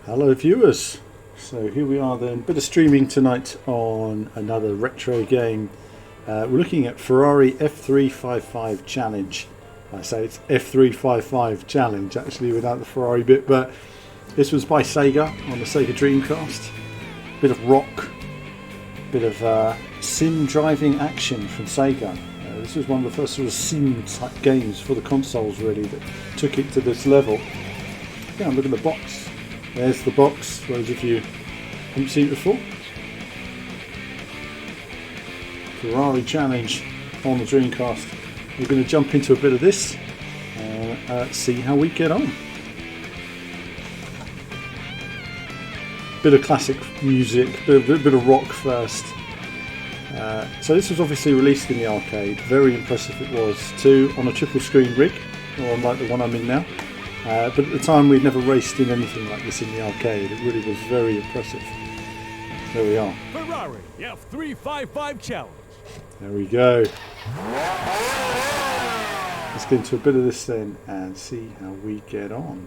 Hello viewers, so here we are then, bit of streaming tonight on another retro game. We're looking at Ferrari F355 Challenge. I say it's F355 Challenge actually without the Ferrari bit, but this was by Sega on the Sega Dreamcast. Bit of rock, bit of sim driving action from Sega. This was one of the first sort of sim type games for the consoles really that took it to this level. Yeah, look at the box. There's the box, for those of you who haven't seen it before. Ferrari Challenge on the Dreamcast. We're going to jump into a bit of this and see how we get on. Bit of classic music, bit of rock first. So this was obviously released in the arcade. Very impressive it was too, on a triple screen rig, or unlike the one I'm in now. But at the time we'd never raced in anything like this in the arcade. It really was very impressive. There we are. Ferrari F355 Challenge. There we go. Let's get into a bit of this then and see how we get on.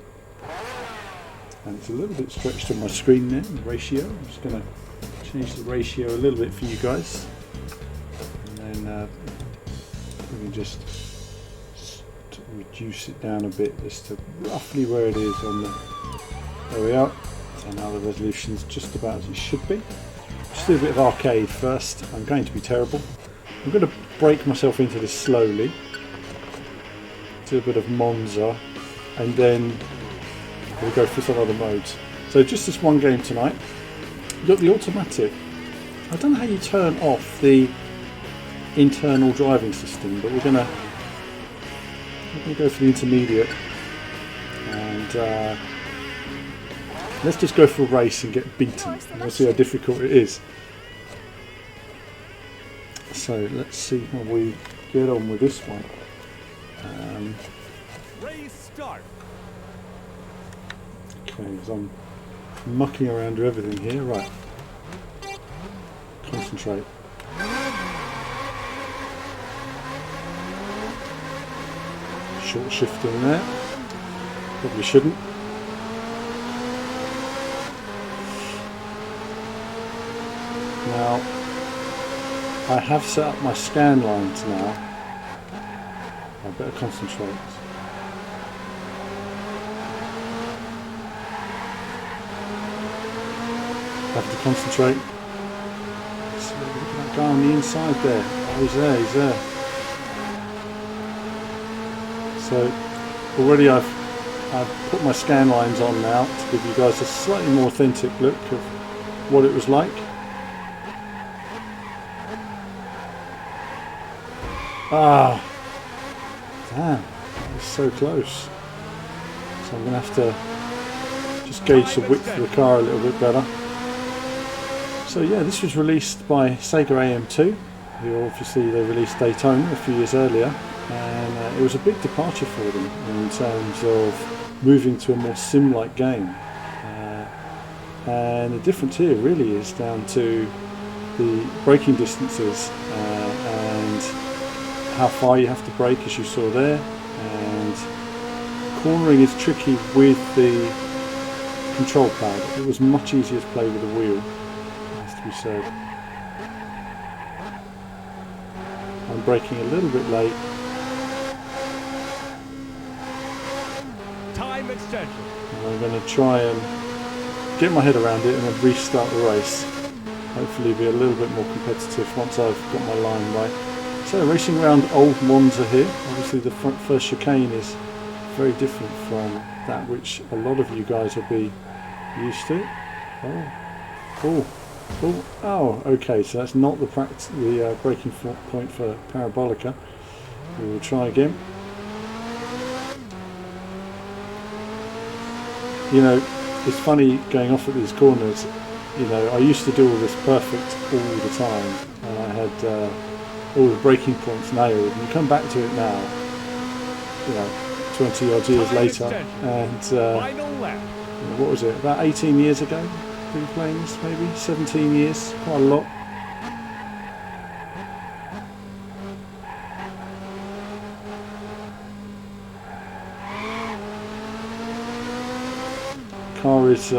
And it's a little bit stretched on my screen there, the ratio. I'm just going to change the ratio a little bit for you guys. And then we can just reduce it down a bit as to roughly where it is on the... There we are. So now the resolution's just about as it should be. Just do a bit of arcade first. I'm going to be terrible. I'm going to break myself into this slowly. Do a bit of Monza and then we'll go for some other modes. So just this one game tonight. You've got the automatic. I don't know how you turn off the internal driving system, but we're going to go for the intermediate and let's just go for a race and get beaten and we'll see how difficult it is. So let's see how we get on with this one. Race start. Okay, so I'm mucking around with everything here. Right, concentrate. Short shifting there. Probably shouldn't. Now, I have set up my scan lines now. I better concentrate. Have to concentrate. So look at that guy on the inside there. Oh, he's there. So already I've put my scan lines on now to give you guys a slightly more authentic look of what it was like. Ah, damn, that was so close. So I'm going to have to just gauge the width of the car a little bit better. So yeah, this was released by Sega AM2, who obviously they released Daytona a few years earlier, and it was a big departure for them in terms of moving to a more sim-like game. And the difference here really is down to the braking distances and how far you have to brake, as you saw there, and cornering is tricky with the control pad. It was much easier to play with the wheel, has to be said. I'm braking a little bit late. Time extension. And I'm going to try and get my head around it and then restart the race. Hopefully be a little bit more competitive once I've got my line right. So racing around Old Monza here. Obviously the first chicane is very different from that which a lot of you guys will be used to. Oh, okay, so that's not the braking point for Parabolica. We will try again. You know, it's funny going off at these corners. You know, I used to do all this perfect all the time, and I had all the braking points nailed. And you come back to it now, you know, 20 odd years later, and you know, what was it? About 18 years ago. Been playing this, maybe 17 years, quite a lot. car is,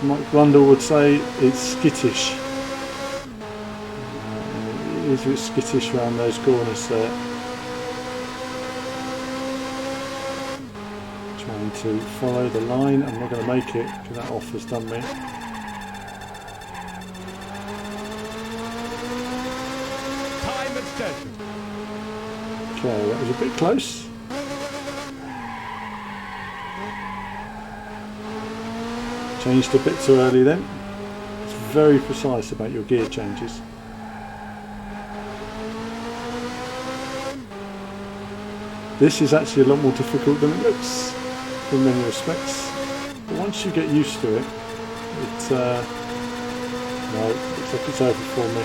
Mike Blundell would say, it's skittish. It is a bit skittish around those corners there. Trying to follow the line. I'm not going to make it because that off has done me. Time extension. Okay, that was a bit close. Changed a bit too early then. It's very precise about your gear changes. This is actually a lot more difficult than it looks in many respects. But once you get used to it, it no, looks like it's over for me.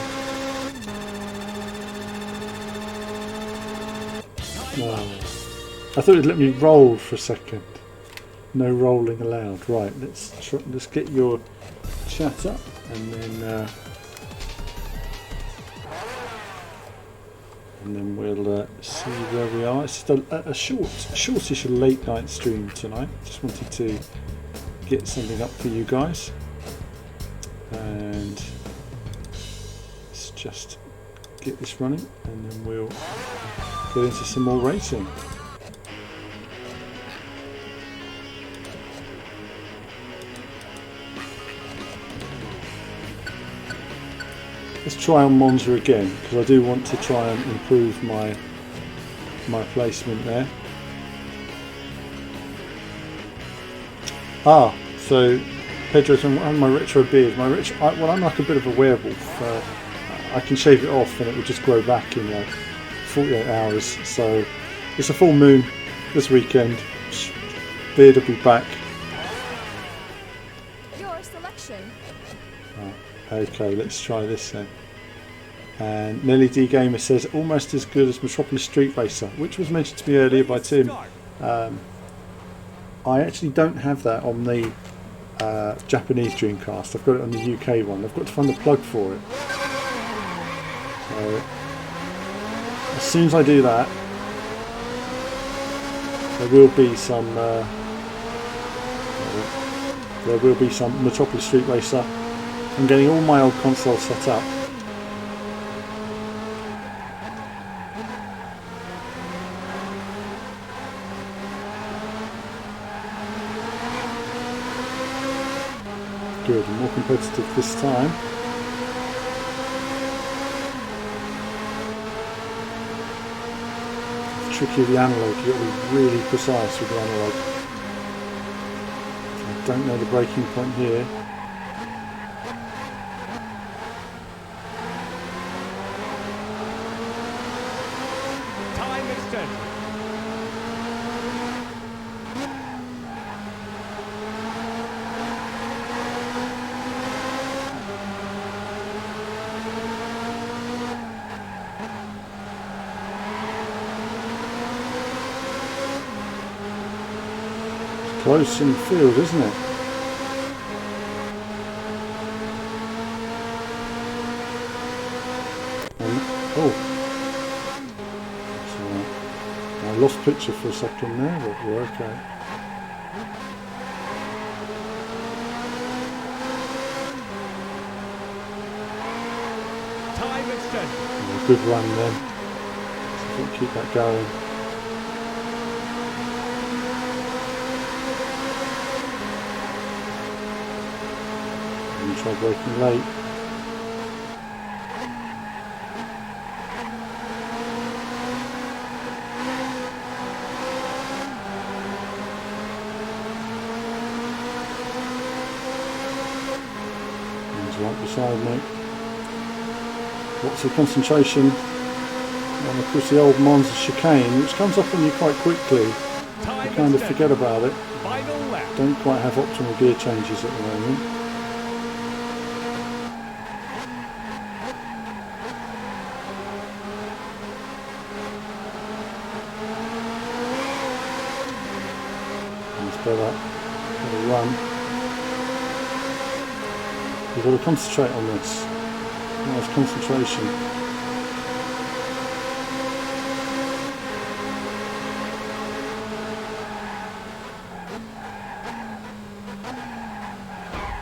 No. I thought it'd let me roll for a second. No rolling allowed. Right, let's get your chat up and then we'll see where we are. It's just a shortish late night stream tonight. Just wanted to get something up for you guys, and let's just get this running, and then we'll get into some more racing. Let's try on Monza again, because I do want to try and improve my placement there. So Pedro and my retro beard. Well, I'm like a bit of a werewolf. I can shave it off and it will just grow back in like 48 hours. So it's a full moon this weekend. Beard will be back. Your selection. Okay, let's try this then. And Nelly D Gamer says almost as good as Metropolis Street Racer, which was mentioned to me earlier by Tim. I actually don't have that on the Japanese Dreamcast. I've got it on the UK one. I've got to find the plug for it. So as soon as I do that, there will be some Metropolis Street Racer. I'm getting all my old consoles set up. Good, more competitive this time. It's tricky with the analog, you've got to be really precise with the analog. I don't know the braking point here. Close in the field, isn't it? I lost picture for a second there, but we're okay. Time extension. Good run then. So we'll keep that going. Try braking late. He's right beside me. Lots of concentration. And of course the old Monza chicane, which comes up on you quite quickly. You kind of forget about it. Don't quite have optimal gear changes at the moment. Better run. You've got to concentrate on this. Nice concentration.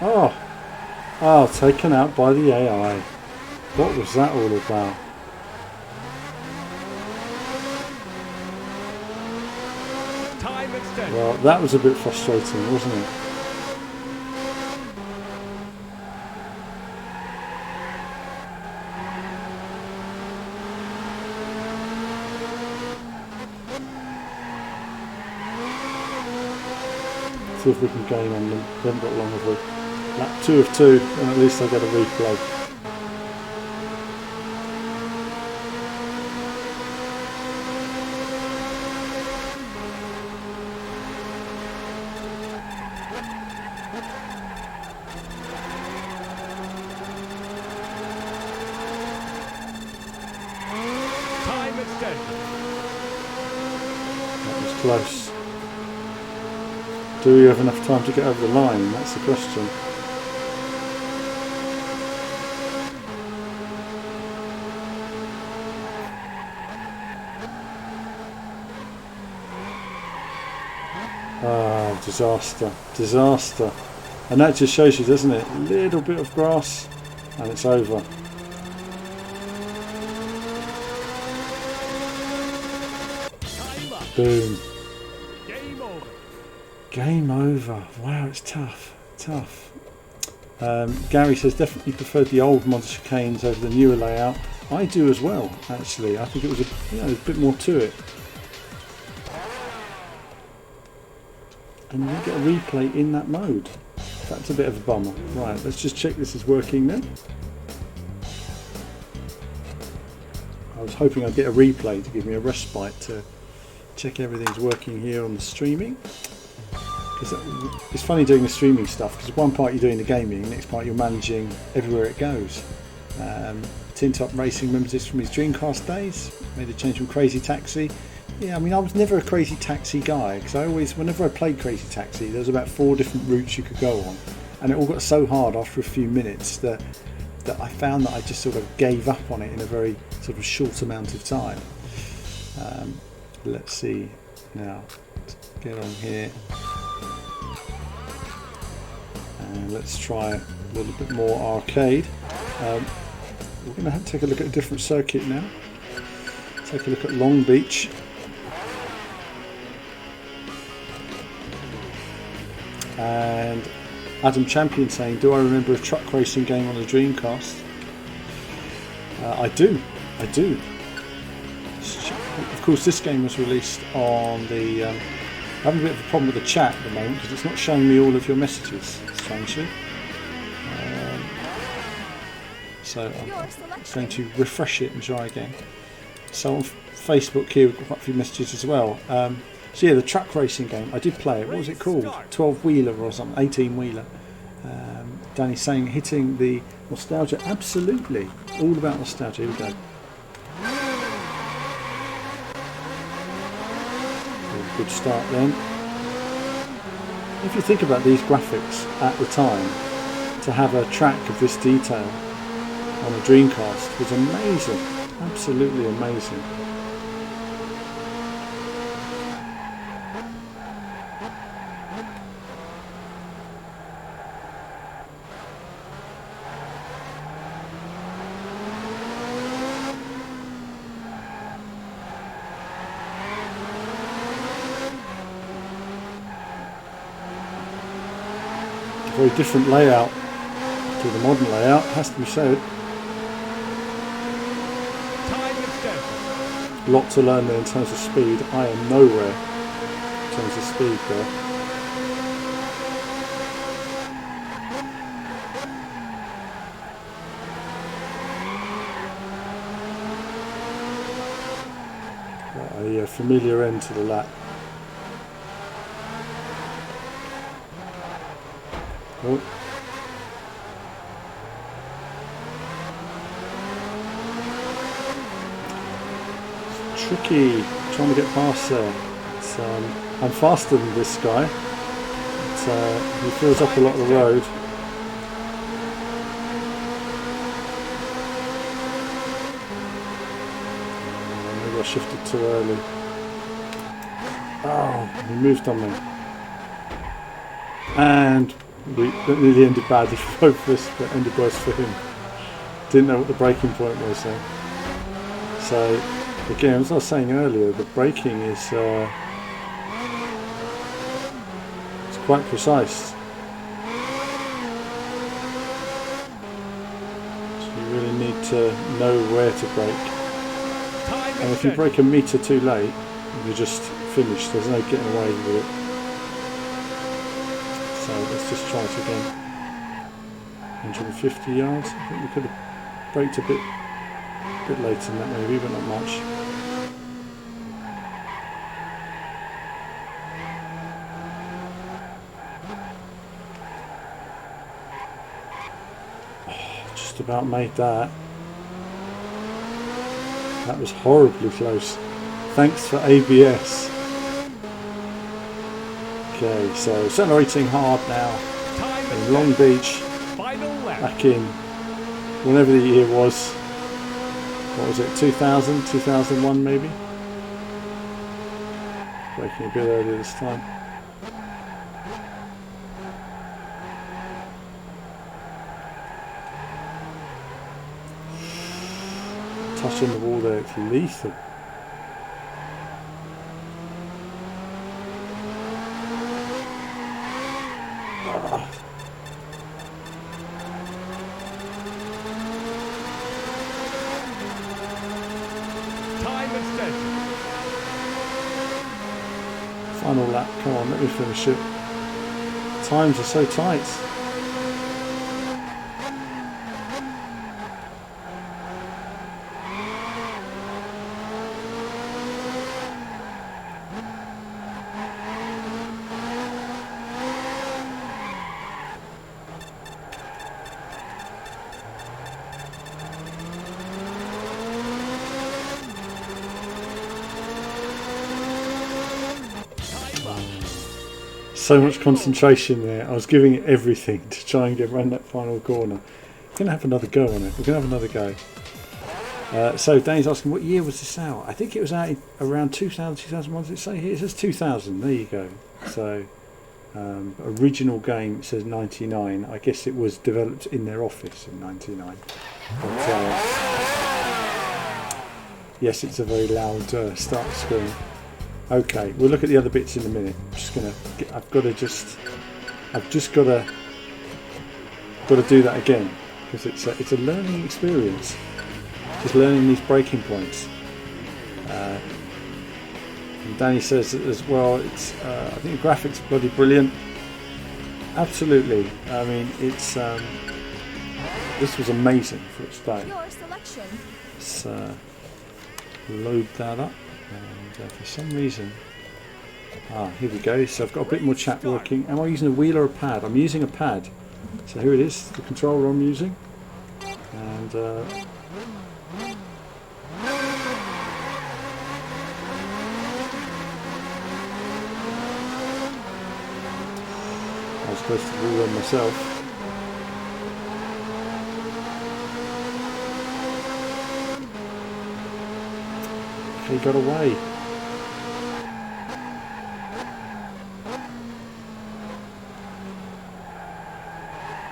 Oh, oh, taken out by the AI. What was that all about? Time extended. Well, that was a bit frustrating, wasn't it? See if we can gain on them. We haven't got long of a lap 2 of 2, and at least I get a replay. Time extended. That was close. Do we have enough time to get over the line? That's the question. Ah, disaster, disaster. And that just shows you, doesn't it? A little bit of grass and it's over. Time up. Boom. Game over. Game over. Wow, it's tough. Tough. Gary says definitely preferred the old mod chicanes over the newer layout. I do as well, actually. I think it was a bit more to it. And you get a replay in that mode. That's a bit of a bummer. Right, let's just check this is working then. I was hoping I'd get a replay to give me a respite to check everything's working here on the streaming. Because it's funny doing the streaming stuff, because one part you're doing the gaming, the next part you're managing everywhere it goes. Tin Top Racing remembers this from his Dreamcast days, made a change from Crazy Taxi. Yeah, I mean, I was never a Crazy Taxi guy, because whenever I played Crazy Taxi, there was about 4 different routes you could go on, and it all got so hard after a few minutes that I found that I just sort of gave up on it in a very sort of short amount of time. Let's see now, let's get on here, and let's try a little bit more arcade. We're going to have to take a look at a different circuit now. Take a look at Long Beach. And Adam Champion saying, do I remember a truck racing game on the Dreamcast? I do. Of course, this game was released on the... I'm having a bit of a problem with the chat at the moment because it's not showing me all of your messages, strangely. So I'm going to refresh it and try again. So on Facebook here we've got quite a few messages as well. So yeah, the truck racing game, I did play it. What was it called? 12-wheeler or something, 18-wheeler. Danny's saying hitting the nostalgia. Absolutely. All about nostalgia. Here we go. Good start then. If you think about these graphics at the time, to have a track of this detail on a Dreamcast was amazing. Absolutely amazing. Very different layout to the modern layout, has to be said. A lot to learn there in terms of speed. I am nowhere in terms of speed there. A familiar end to the lap. Oh. It's tricky trying to get past there. I'm faster than this guy. He fills up a lot of the road. Maybe I shifted too early. Oh, he moved on me. And That nearly ended badly for both of us, but ended worse for him. Didn't know what the braking point was though. So again, as I was saying earlier, the braking is it's quite precise. So you really need to know where to brake. And if you brake a metre too late, you're just finished. There's no getting away with it. So let's just try it again. 150 yards. I think we could have braked a bit later than that maybe, but not much. Oh, just about made that. That was horribly close. Thanks for ABS. Okay, so accelerating hard now in Long Beach, back in whenever the year was. What was it, 2000, 2001 maybe? Braking a bit earlier this time. Touch on the wall there, it's lethal. Final lap, come on, let me finish it. Times are so tight. So much concentration there. I was giving it everything to try and get around that final corner. We're going to have another go on it. We're going to have another go. So Dane's asking, what year was this out? I think it was out around 2000, 2001. Does it say here? It says 2000. There you go. So original game, it says 99. I guess it was developed in their office in 99. But, yes, it's a very loud start screen. Okay, we'll look at the other bits in a minute. I've just got to do that again because it's a learning experience. Just learning these braking points. And Danny says as well. It's I think the graphics are bloody brilliant. Absolutely. I mean, it's this was amazing for its day. Your selection. Let's load that up. And for some reason, here we go. So I've got a bit more chat working. Am I using a wheel or a pad? I'm using a pad. So here it is, the controller I'm using. And I was supposed to wheel on myself. He got away.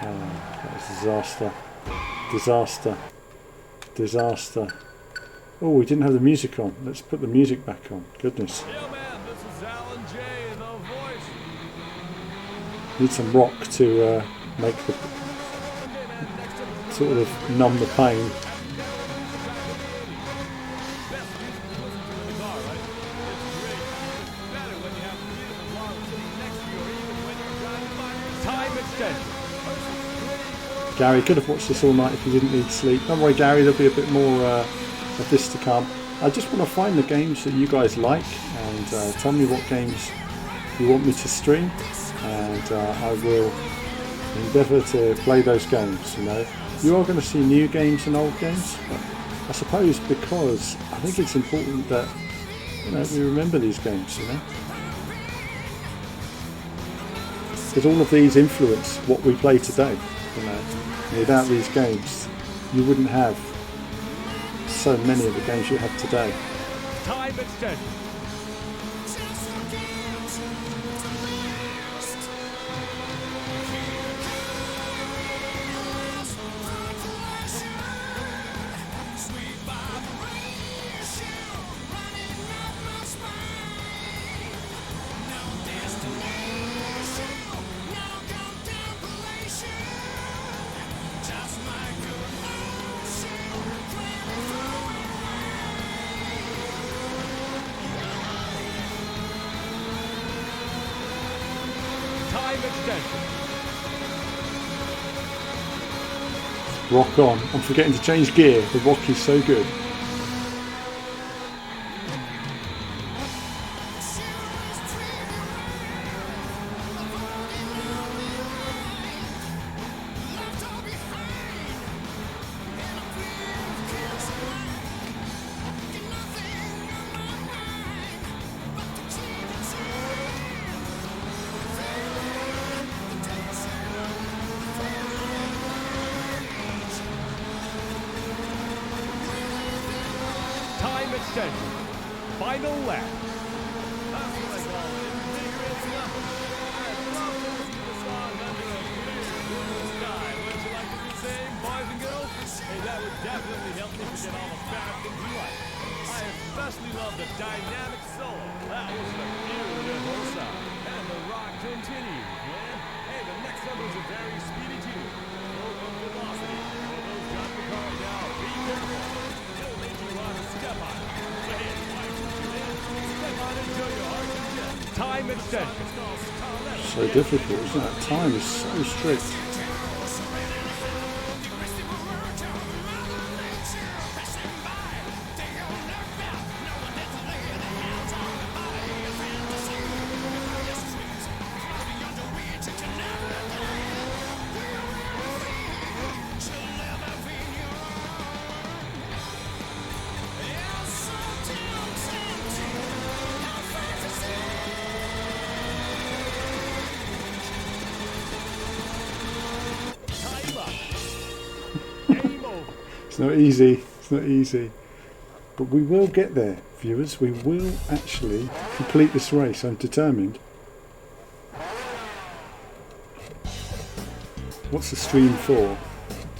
That was disaster. Disaster. Oh, we didn't have the music on. Let's put the music back on. Goodness. Yeah, man, this is Alan J. and The Voice. Need some rock to make the sort of numb the pain. Gary could have watched this all night if he didn't need sleep. Don't worry, Gary, there'll be a bit more of this to come. I just want to find the games that you guys like and tell me what games you want me to stream, and I will endeavour to play those games. You know, you are going to see new games and old games, but I suppose because I think it's important that we remember these games. You know, because all of these influence what we play today. You know, without these games, you wouldn't have so many of the games you have today. Time extension. extension. Rock on. I'm forgetting to change gear. The rock is so good. Time extension. Final lap. That's what I call it. Invigorating up. I love to listen to the song under a clear blue sky. Wouldn't you like to do the same, boys and girls? Hey, that would definitely help me forget all the bad things in life. I especially love the dynamic solo. That was the beautiful song. And the rock continues, man. Hey, the next number is a very speedy tune. Low velocity. For those driving the car now, be careful. It'll make you want to step on it. Hey, why should you then? Step on it until your heart congests. Time extension. So difficult, isn't it? Time is so strict. It's not easy, it's not easy. But we will get there, viewers. We will actually complete this race. I'm determined. What's the stream for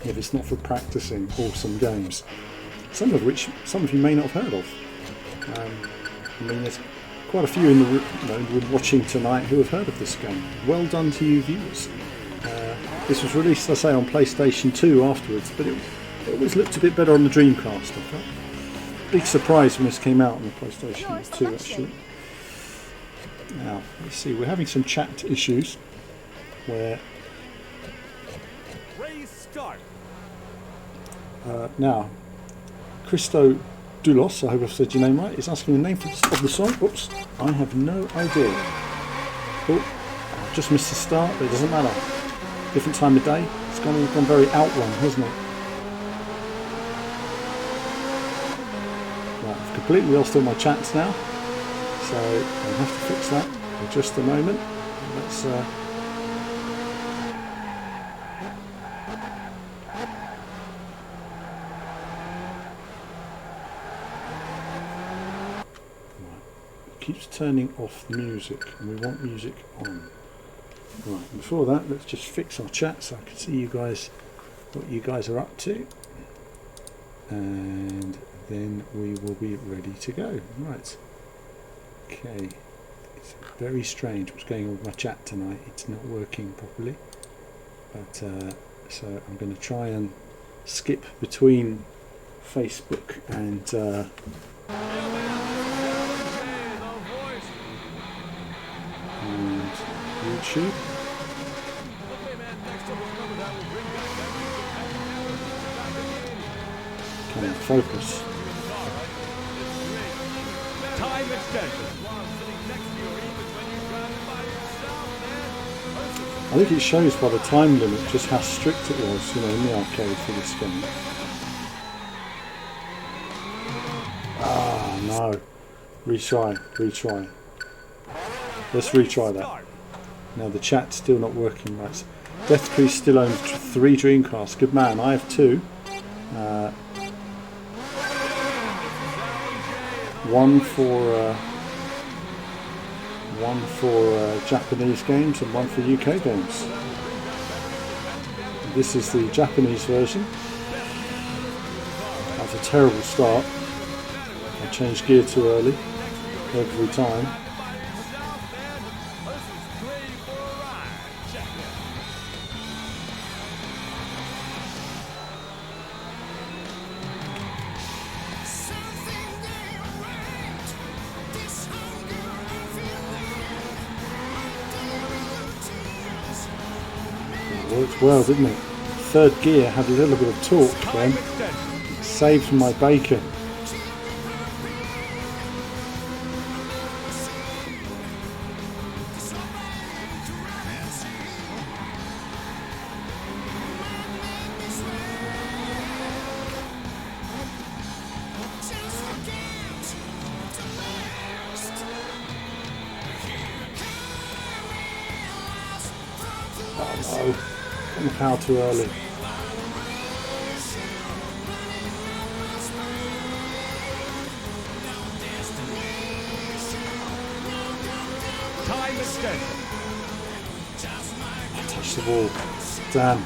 if it's not for practicing awesome games? Some of which some of you may not have heard of. I mean, there's quite a few in the room watching tonight who have heard of this game. Well done to you viewers. This was released, I say, on PlayStation 2 afterwards, but it always looked a bit better on the Dreamcast, I felt. Big surprise when this came out on the PlayStation 2, actually. Now, let's see, we're having some chat issues where... Race start. Now, Christo Doulos, I hope I've said your name right, is asking the name of the song. Oops, I have no idea. Oh, I just missed the start, but it doesn't matter. Different time of day. It's gone very outrun, hasn't it? Right, I've completely lost all my chats now, so I'll have to fix that in just a moment. Let's keeps turning off the music, and we want music on. Right, before that, let's just fix our chat so I can see you guys, what you guys are up to, and then we will be ready to go. Right, okay, it's very strange what's going on with my chat tonight. It's not working properly, but so I'm going to try and skip between Facebook and YouTube. Can I focus? Time extension. I think it shows by the time limit just how strict it was, you know, in the arcade for this game. Ah, no. Retry. Let's retry that. Now the chat's still not working right. Deathtree still owns 3 Dreamcasts. Good man, I have 2. One for Japanese games and one for UK games. This is the Japanese version. That's a terrible start. I changed gear too early every time. Worked well, didn't it? Third gear had a little bit of torque then. Saved my bacon. Oh no, got my power too early. Time extension. Touch the ball. Damn.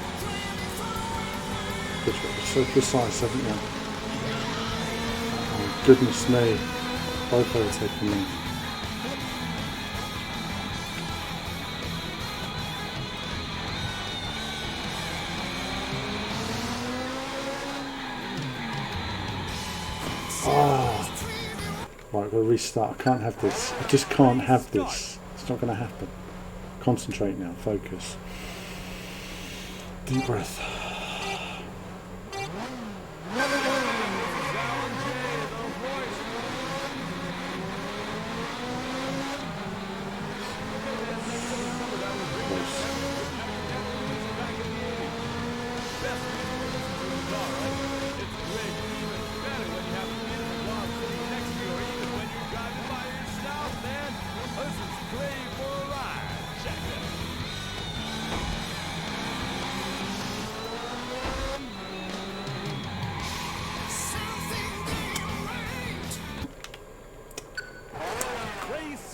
Good, so precise, haven't you? Oh goodness me. Both overtaking me. Oh. Right, we'll restart. I can't have this. I just can't have this. It's not going to happen. Concentrate now. Focus. Deep breath.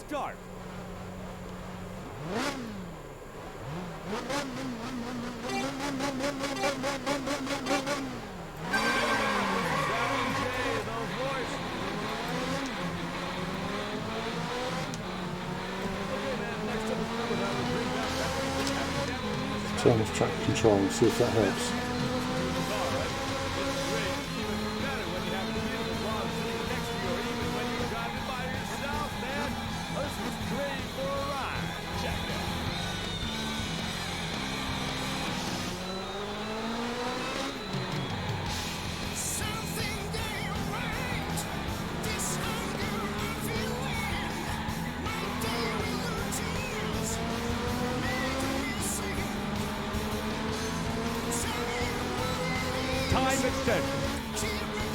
Start. Turn off track control and see if that helps.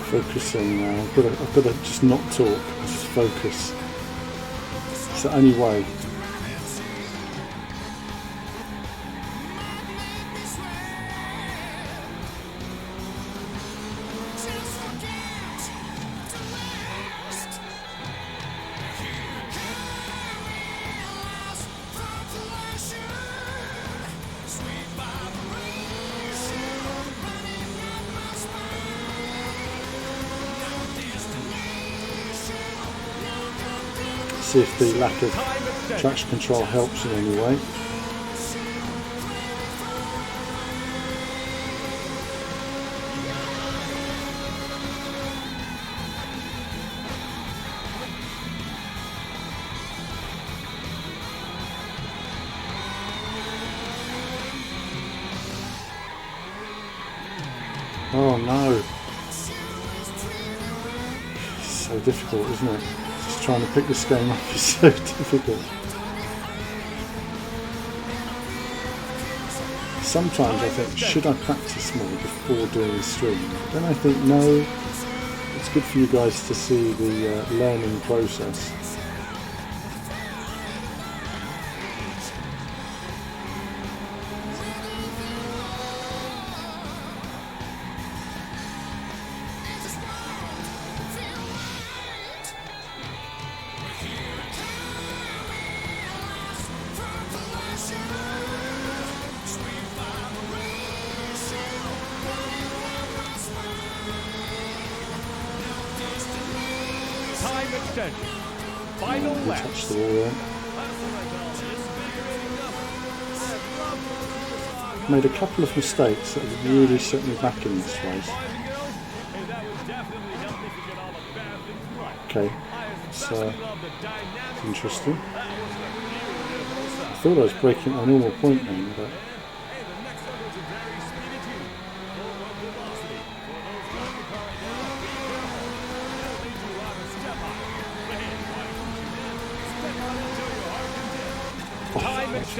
Focusing now. I've got to just not talk, just focus. It's the only way. See if the lack of traction control helps in any way. Oh no. It's so difficult, isn't it? Just trying to pick this game up is so difficult. Sometimes I think, should I practice more before doing the stream? Then I think, no, it's good for you guys to see the learning process. Final lap. Touch the wall there. Made a couple of mistakes that have really set me back in this race. Okay, so interesting. I thought I was breaking my normal point then, but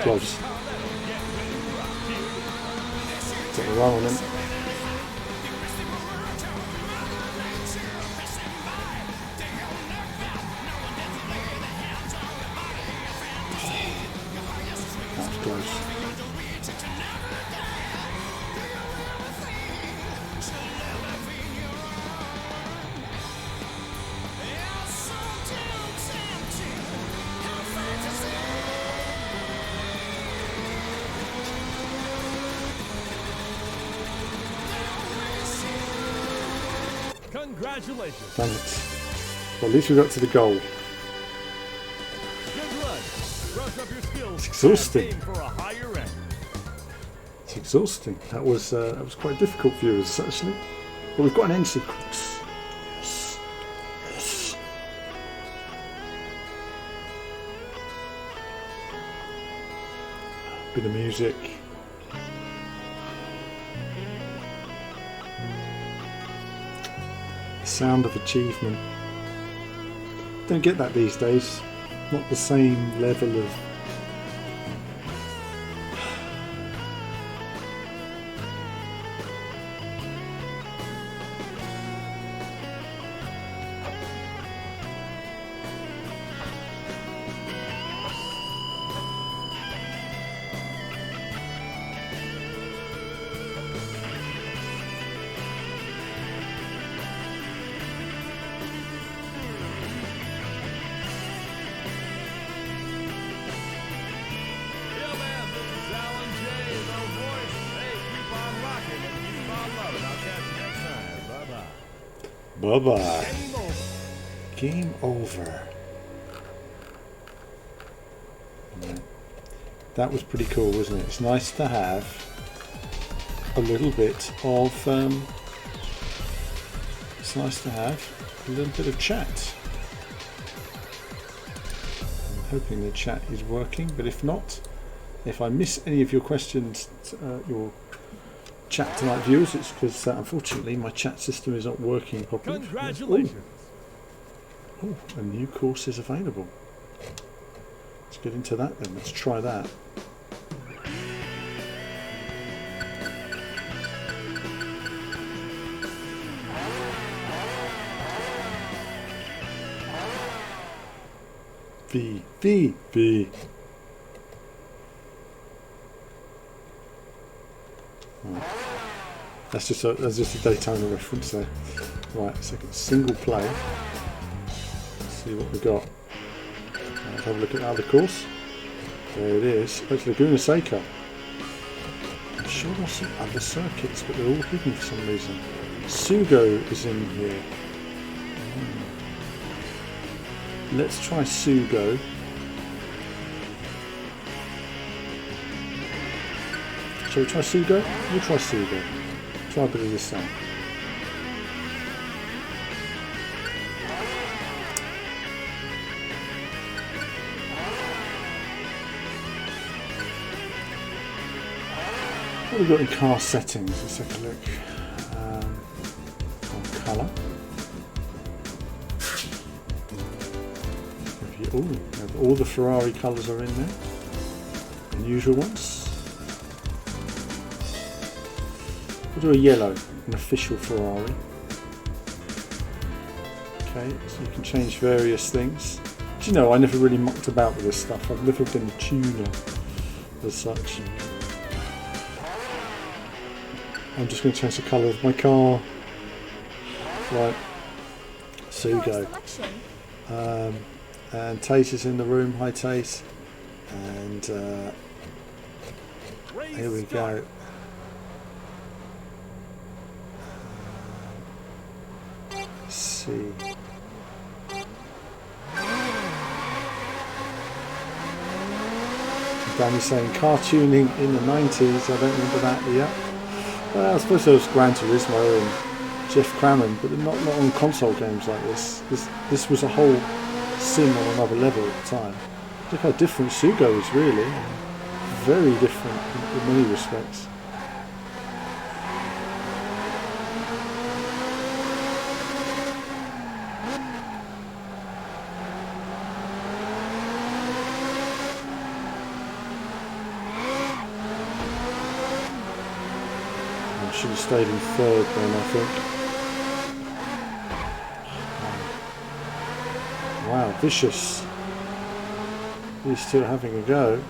Close. Take a run on him. That's close. Congratulations. Done it. Well, at least we got to the goal. Good luck. Brush up your skills. It's exhausting. And aim for a higher end. It's exhausting. That was quite difficult for viewers, actually. But we've got an end sequence. Yes. Yes. Bit of music. Sound of achievement. Don't get that these days. Not the same level of bye-bye. Game over. Right. That was pretty cool, wasn't it? It's nice to have a little bit of chat. I'm hoping the chat is working, but if not, if I miss any of your questions, your chat tonight, viewers, it's because unfortunately my chat system is not working properly. Congratulations. Oh, a new course is available. Let's get into that then. Let's try that. V. Right. That's just a Daytona reference there. Right, second single play. Let's see what we got. Let's have a look at the other course. There it is. It's Laguna Seca. I'm sure there's some other circuits, but they're all hidden for some reason. Sugo is in here. Let's try Sugo. Shall we try Sugo? We'll try Sugo. Try a bit of this time. What have we got in car settings? Let's take a look. On colour. All the Ferrari colours are in there. Unusual ones. We'll do a yellow, an official Ferrari. Okay, so you can change various things. Do you know, I never really mucked about with this stuff. I've never been a tuner as such. I'm just going to change the colour of my car. Right, Sugo. And Tate is in the room. Hi Tate. And here we go. Let's see. Danny's saying car tuning in the 90s. I don't remember that yet. Well, I suppose there was Gran Turismo and Jeff Crammond, but not on console games like this. This was a whole sim on another level at the time. Look how different Sugo is, really. Very different in many respects. should have stayed in third then, I think. Wow, vicious. These two are having a go.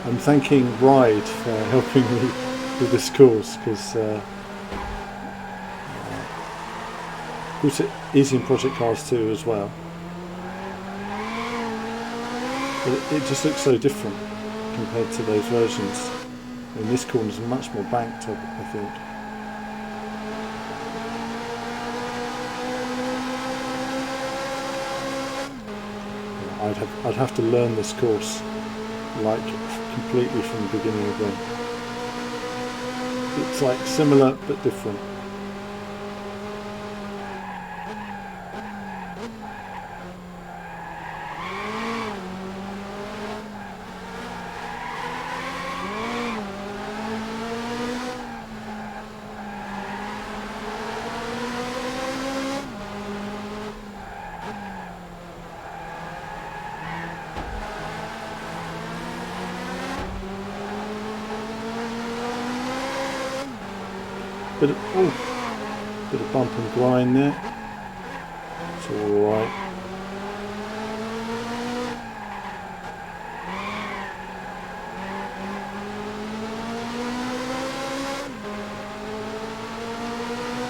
I'm thanking Ride for helping me with this course, because is in Project Cars 2 as well. But it just looks so different compared to those versions. I mean, this corner is much more banked up, I think. I'd have to learn this course like completely from the beginning again. It's like similar but different. Bit of bump and grind there. It's all right.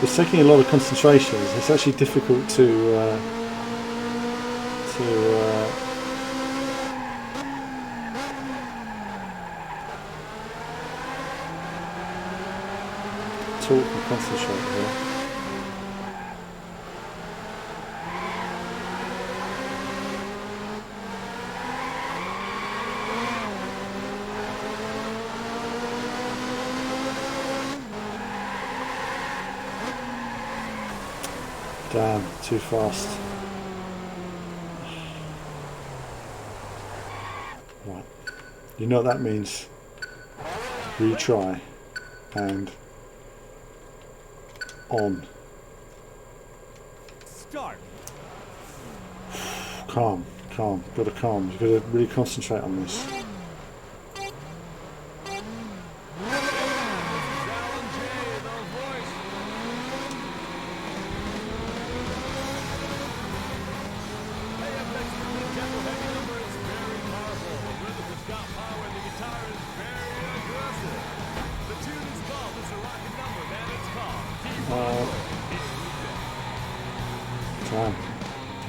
It's taking a lot of concentration. It's actually difficult to talk and concentrate here. Damn, too fast. Right. You know what that means. Retry. And on. Start. Calm. Gotta calm. You've got to really concentrate on this.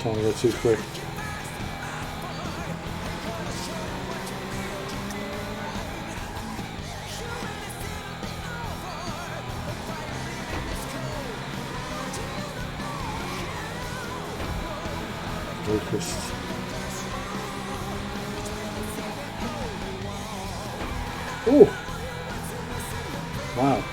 Time to go too quick. Focused. Oh! Wow.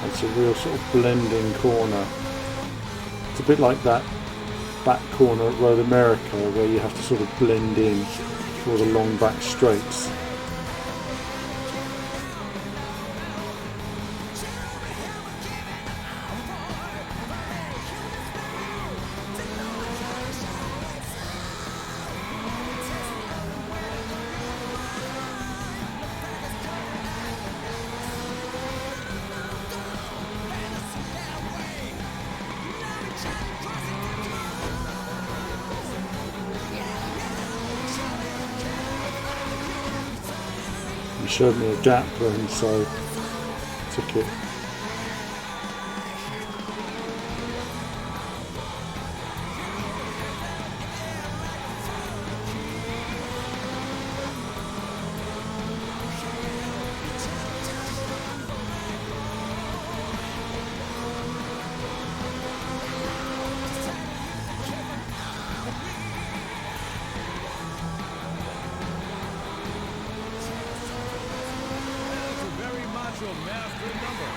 It's a real sort of blending corner. It's a bit like that back corner at Road America where you have to sort of blend in for the long back straights. He showed me a gap and so I took it. Master number.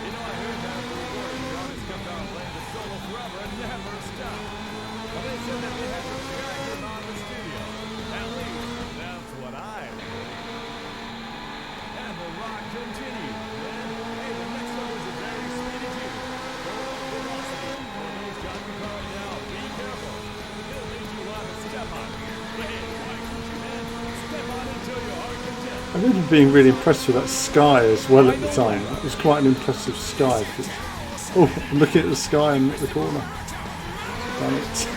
You know, I heard that for the war, the artists kept on playing the solo forever and never stopped. But they said that they had to drag him out of the studio. At least, that's what I heard. And the rock continued. And, hey, the next one was a very speedy tune. Go up velocity. And he's got the car now. Be careful. He'll lead you on a step on. Hey, why don't you, man? Step on until your heart content. I remember being really impressed with that sky as well at the time. It was quite an impressive sky. Oh, I'm looking at the sky in the corner. Damn it.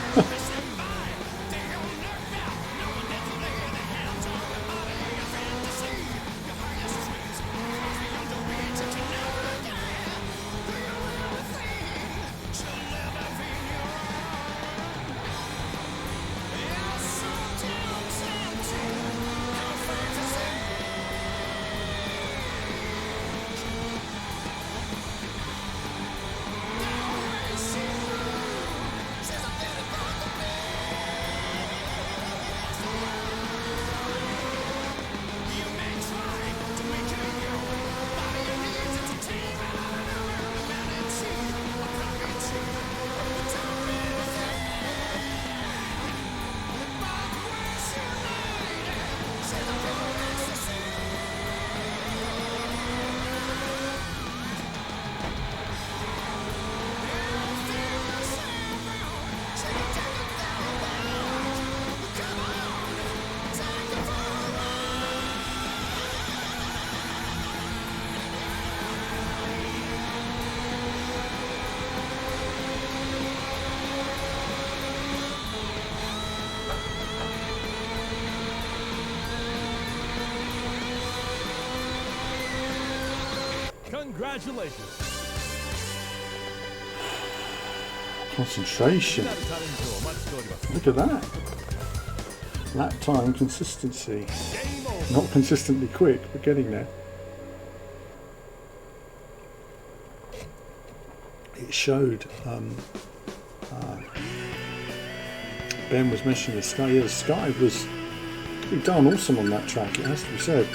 Congratulations. Concentration. Look at that. Lap time consistency. Not consistently quick, but getting there. It showed Ben was mentioning the sky. Yeah, the sky was pretty darn awesome on that track, it has to be said.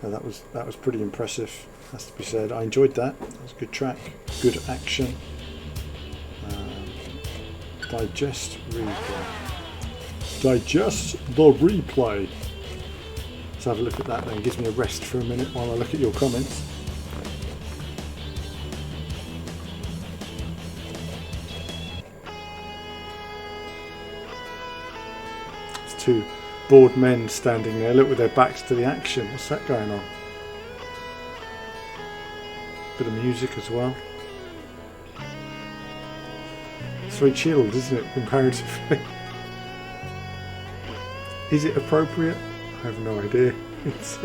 Yeah, that was pretty impressive, has to be said. I enjoyed that. That was a good track, good action. Digest replay. Digest the replay. Let's have a look at that then. It gives me a rest for a minute while I look at your comments. It's two bored men standing there. Look, with their backs to the action. What's that going on? Bit of music as well. It's very chilled, isn't it, comparatively? Is it appropriate? I have no idea. It's,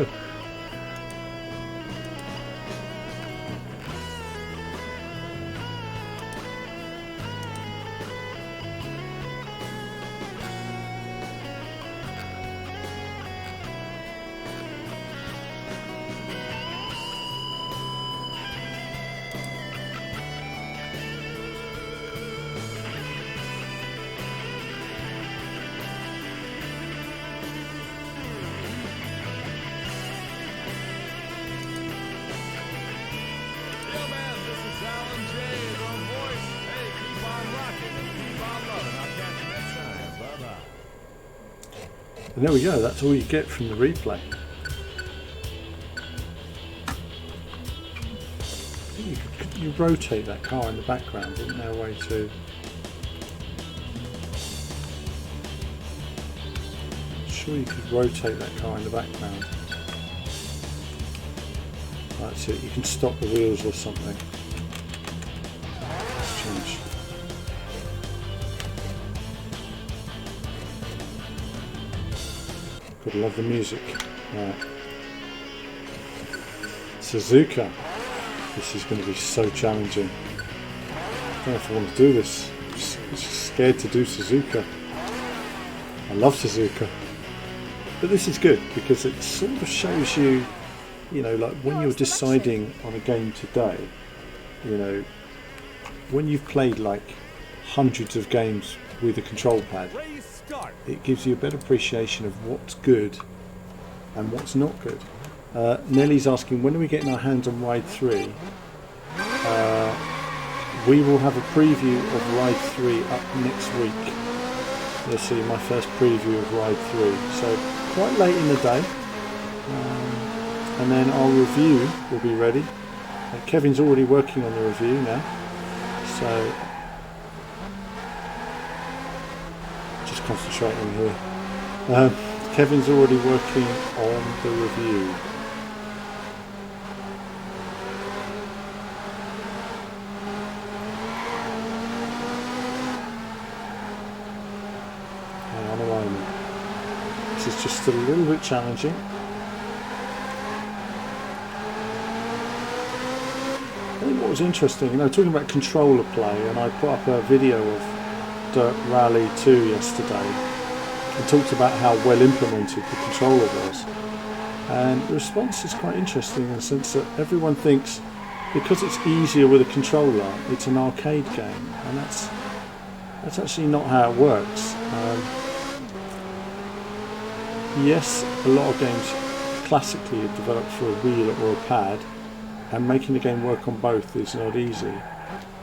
and there we go, that's all you get from the replay. Could you rotate that car in the background? Isn't there a way to... Sure, you could rotate that car in the background. That's it, you can stop the wheels or something. Change. Gotta love the music. Right. Suzuka. This is going to be so challenging. I don't know if I want to do this. I'm just scared to do Suzuka. I love Suzuka. But this is good because it sort of shows you, you know, like when you're deciding on a game today, you know, when you've played like hundreds of games with a control pad, it gives you a better appreciation of what's good and what's not good. Nellie's asking, when are we getting our hands on Ride 3? We will have a preview of Ride 3 up next week. You'll see my first preview of Ride 3. So quite late in the day. And then our review will be ready. Kevin's already working on the review now. So just concentrating here. Kevin's already working on the review. Hang on a moment. This is just a little bit challenging. I think what was interesting, you know, talking about controller play, and I put up a video of Dirt Rally 2 yesterday and talked about how well implemented the controller was. And the response is quite interesting in the sense that everyone thinks because it's easier with a controller, it's an arcade game, and that's actually not how it works. Yes, a lot of games classically are developed for a wheel or a pad, and making the game work on both is not easy.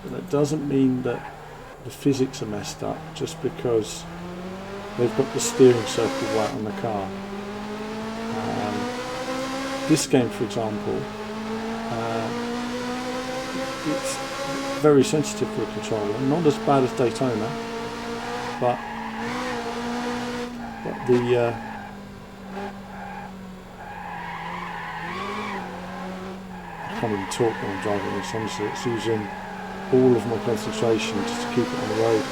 But that doesn't mean that the physics are messed up just because they've got the steering circle right on the car. This game, for example, it's very sensitive for a controller, not as bad as Daytona, but the I can't even talk when I'm driving this, honestly. It's using all of my concentration just to keep it on the road.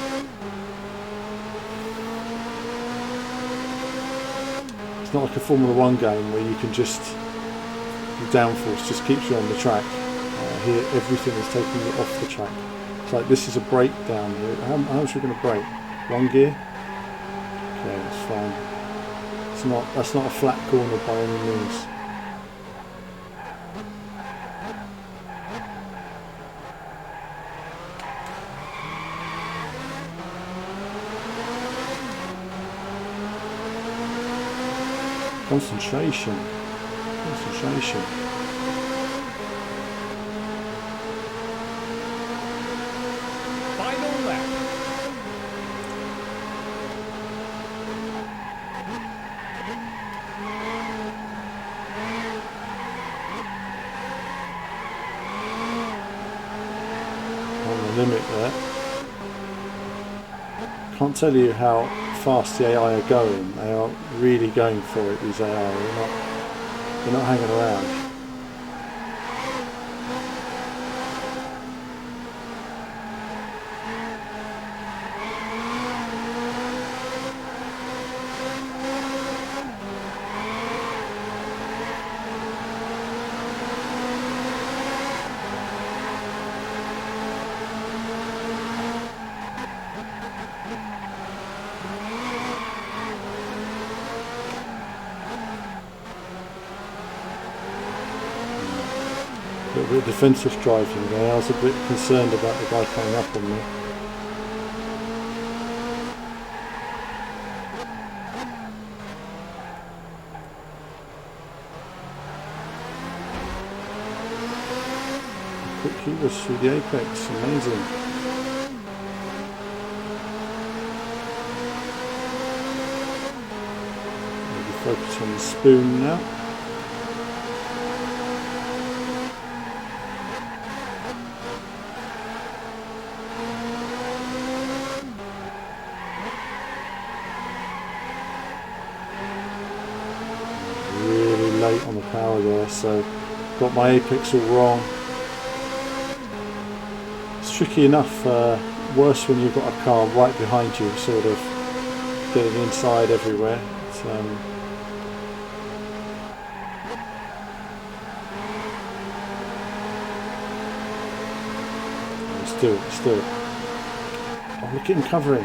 It's not like a Formula 1 game where you can just, the downforce just keeps you on the track. Here everything is taking you off the track. It's like this is a brake down here. How much are we going to brake? One gear? Okay, that's fine. That's not a flat corner by any means. Concentration. Final lap. On the limit there. Can't tell you how fast the AI are going. They are really going for it, these AI. They're not hanging around. A little bit of defensive driving there. I was a bit concerned about the guy coming up on me. Quick keyboards through the apex, amazing. Maybe focus on the spoon now. On the power there, so got my apex all wrong. It's tricky enough, worse when you've got a car right behind you, sort of getting inside everywhere. do it, let's do it. Oh, look at him covering.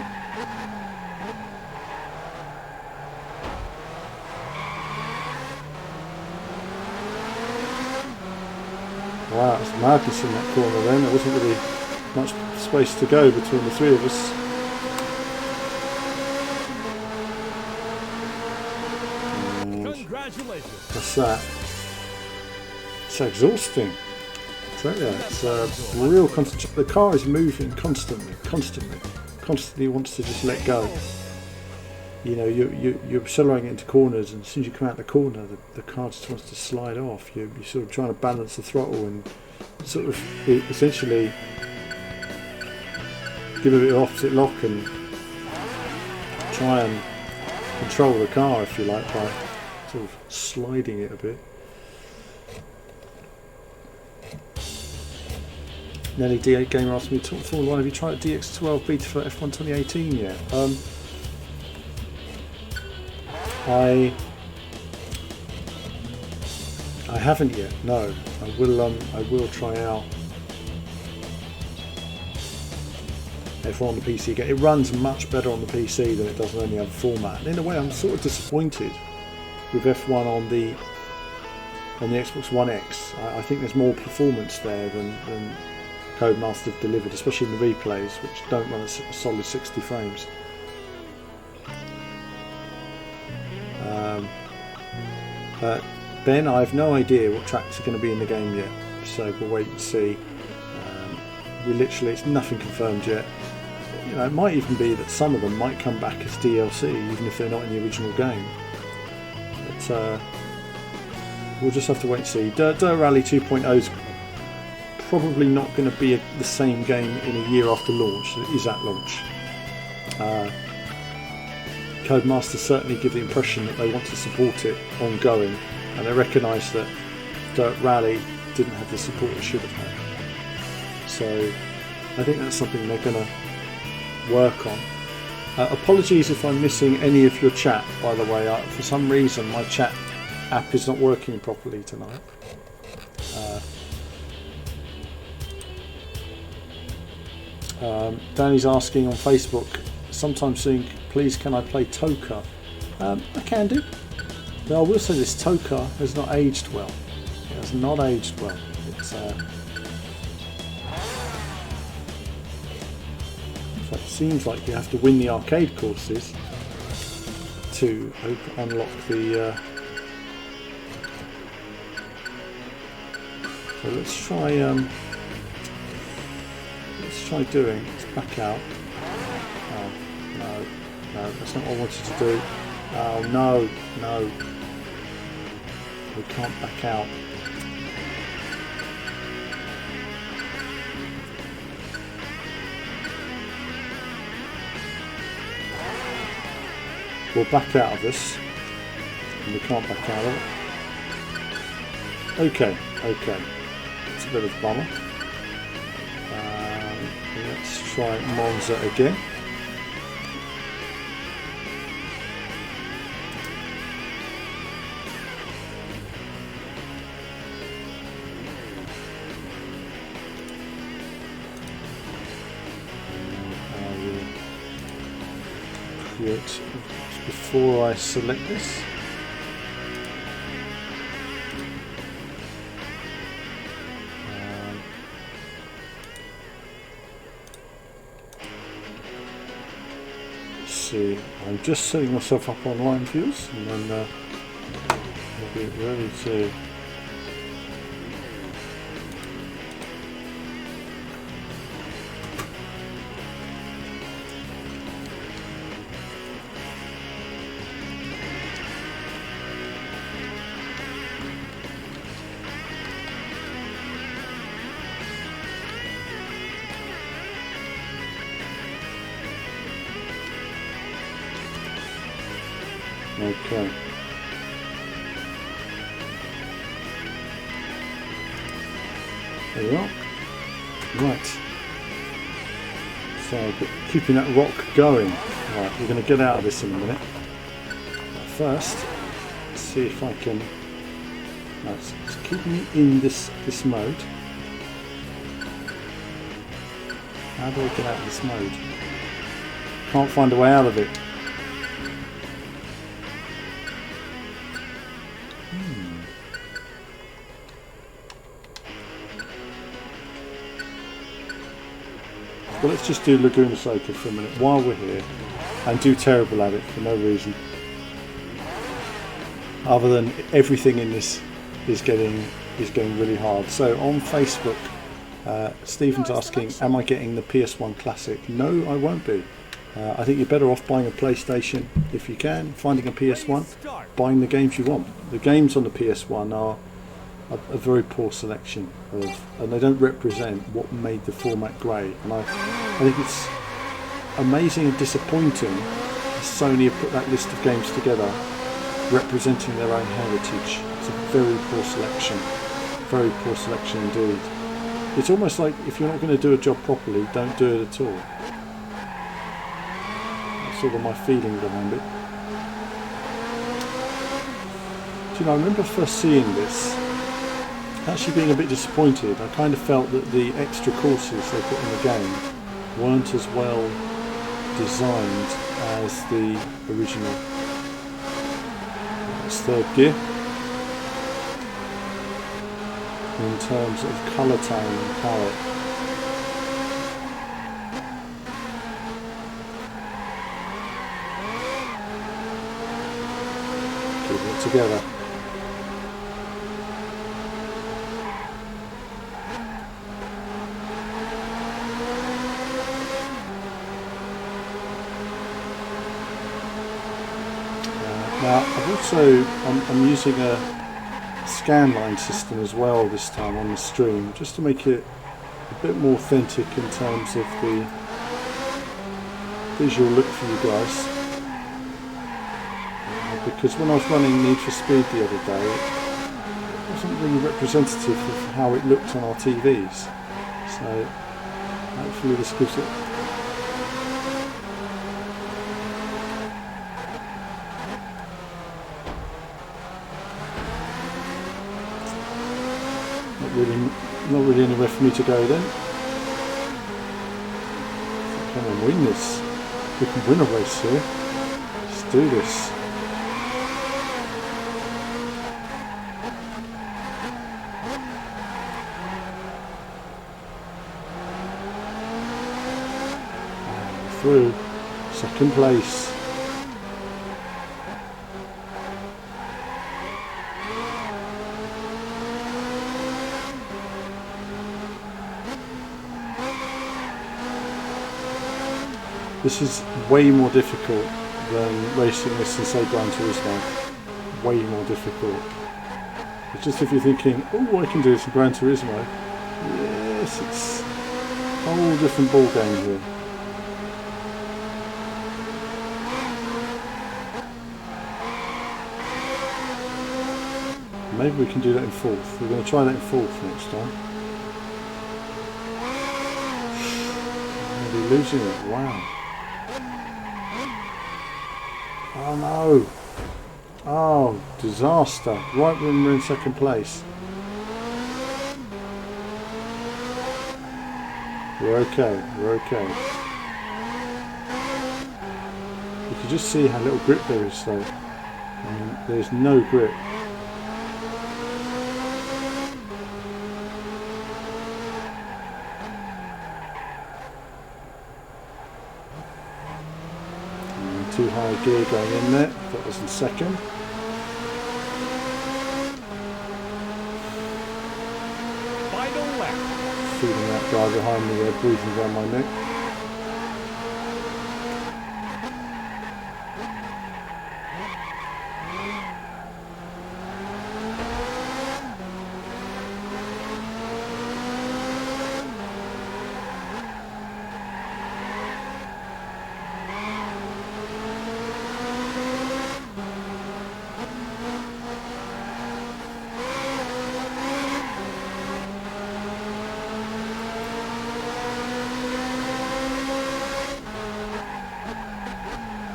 Wow, it's madness in that corner then. There wasn't really much space to go between the three of us. Congratulations. What's that? It's exhausting. So yeah, it's real constant. The car is moving constantly wants to just let go. You know, you're accelerating into corners, and as soon as you come out the corner, the car just wants to slide off. You're sort of trying to balance the throttle and sort of essentially give a bit of opposite lock and try and control the car, if you like, by sort of sliding it a bit. Nelly D8 Gamer asked me, Formula 1, have you tried DX12 beta for F1 2018 yet? I haven't yet. No, I will try out F1 on the PC again. It runs much better on the PC than it does on any other format. And in a way, I'm sort of disappointed with F1 on the Xbox One X. I think there's more performance there than Codemaster have delivered, especially in the replays, which don't run at a solid 60 frames. Ben, I have no idea what tracks are going to be in the game yet, so we'll wait and see. It's nothing confirmed yet. You know, it might even be that some of them might come back as DLC, even if they're not in the original game. But we'll just have to wait and see. Dirt Rally 2.0 is probably not going to be the same game in a year after launch that it is at launch. Codemasters certainly give the impression that they want to support it ongoing, and they recognise that Dirt Rally didn't have the support it should have had. So I think that's something they're going to work on. Apologies if I'm missing any of your chat, by the way. For some reason my chat app is not working properly tonight. Danny's asking on Facebook, sometime soon, please can I play Toka? I can do. But I will say this, Toka has not aged well. It has not aged well. It's in fact, it seems like you have to win the arcade courses to unlock the so let's try doing, let's back out. Oh, no, that's not what I wanted to do. Oh, no, we can't back out. We'll back out of this, and we can't back out of it. Okay, it's a bit of a bummer. Let's try Monza again. Create before I select this. See, I'm just setting myself up online, viewers, and then we'll be ready to. Okay. There we are. Right. So keeping that rock going. Right, we're going to get out of this in a minute. But first, let's see if I can. No, it's keeping me in this mode. How do I get out of this mode? Can't find a way out of it. Well, let's just do Laguna Seca for a minute while we're here and do terrible at it for no reason. Other than everything in this is getting really hard. So on Facebook, Stephen's asking, am I getting the PS1 Classic? No, I won't be. I think you're better off buying a PlayStation if you can, finding a PS1, buying the games you want. The games on the PS1 are a very poor selection and they don't represent what made the format great. And I think it's amazing and disappointing that Sony have put that list of games together representing their own heritage. It's a very poor selection indeed. It's almost like if you're not going to do a job properly, don't do it at all. That's sort of my feeling behind it. Do you know, I remember first seeing this, actually being a bit disappointed. I kind of felt that the extra courses they put in the game weren't as well designed as the original. It's third gear. In terms of colour tone and palette. Keep it together. Now I'm using a scanline system as well this time on the stream, just to make it a bit more authentic in terms of the visual look for you guys. Because when I was running Need for Speed the other day, it wasn't really representative of how it looked on our TVs. So hopefully this gives it. Not really anywhere for me to go then. Come on, win this. We can win a race here. Let's do this. Through second place. This is way more difficult than racing this in, say, Gran Turismo. Way more difficult. It's just if you're thinking, oh, I can do this in Gran Turismo. Yes, it's a whole different ball game here. Maybe we can do that in fourth. We're going to try that in fourth next time. Maybe losing it. Wow. Oh no! Oh, disaster! Right when we're in second place. We're okay. We're okay. You can just see how little grip there is, though. I mean, there's no grip. Too high gear going in there. That was in second. Final lap. Feeling that guy behind me there, breathing down my neck.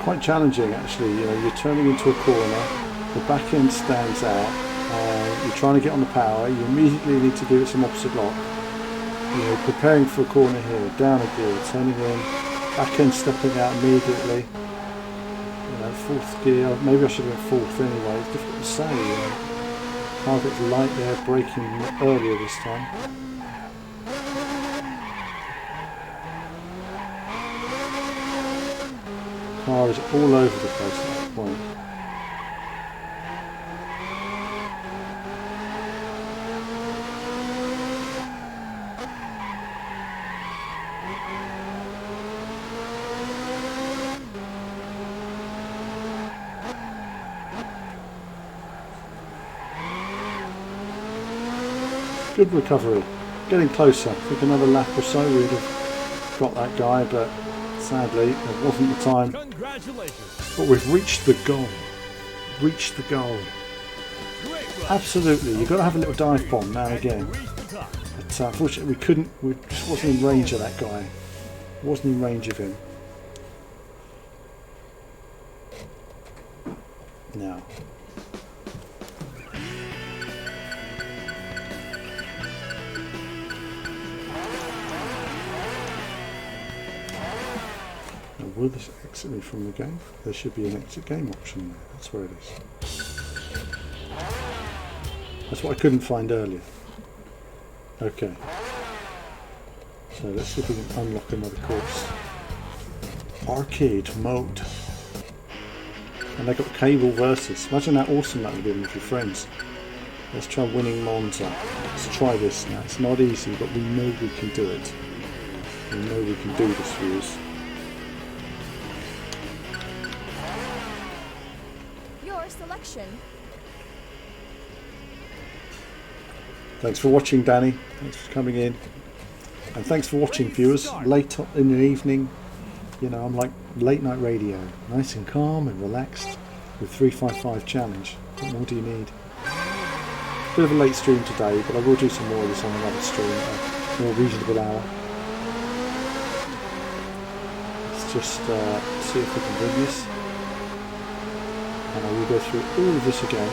Quite challenging actually. You know, you're turning into a corner, the back end stands out, you're trying to get on the power, you immediately need to give it some opposite lock, You know, preparing for a corner here, down a gear, turning in, back end stepping out immediately. You know, fourth gear, maybe I should have been fourth anyway, it's difficult to say. You know. Car gets light there, braking earlier this time. Car is all over the place at that point. Good recovery, getting closer. I think another lap or so we'd have got that guy, but sadly it wasn't the time. Congratulations. But we've reached the goal. Reached the goal. Great run. Absolutely, you've got to have a little dive bomb now and again. Reach the top. But unfortunately we couldn't, we just wasn't in range of that guy. Wasn't in range of him. Now. Will this exit me from the game? There should be an exit game option there. That's where it is. That's what I couldn't find earlier. Okay. So let's see if we can unlock another course. Arcade mode. And they got cable versus. Imagine how awesome that would have been with your friends. Let's try winning Monza. Let's try this now. It's not easy, but we know we can do it. We know we can do this, viewers. Selection. Thanks for watching, Danny. Thanks for coming in. And thanks for watching, viewers. Late in the evening, you know, I'm like late night radio. Nice and calm and relaxed with 355 challenge. What more do you need? Bit of a late stream today, but I will do some more of this on another stream at a more reasonable hour. Let's just see if we can win this. And I will go through all of this again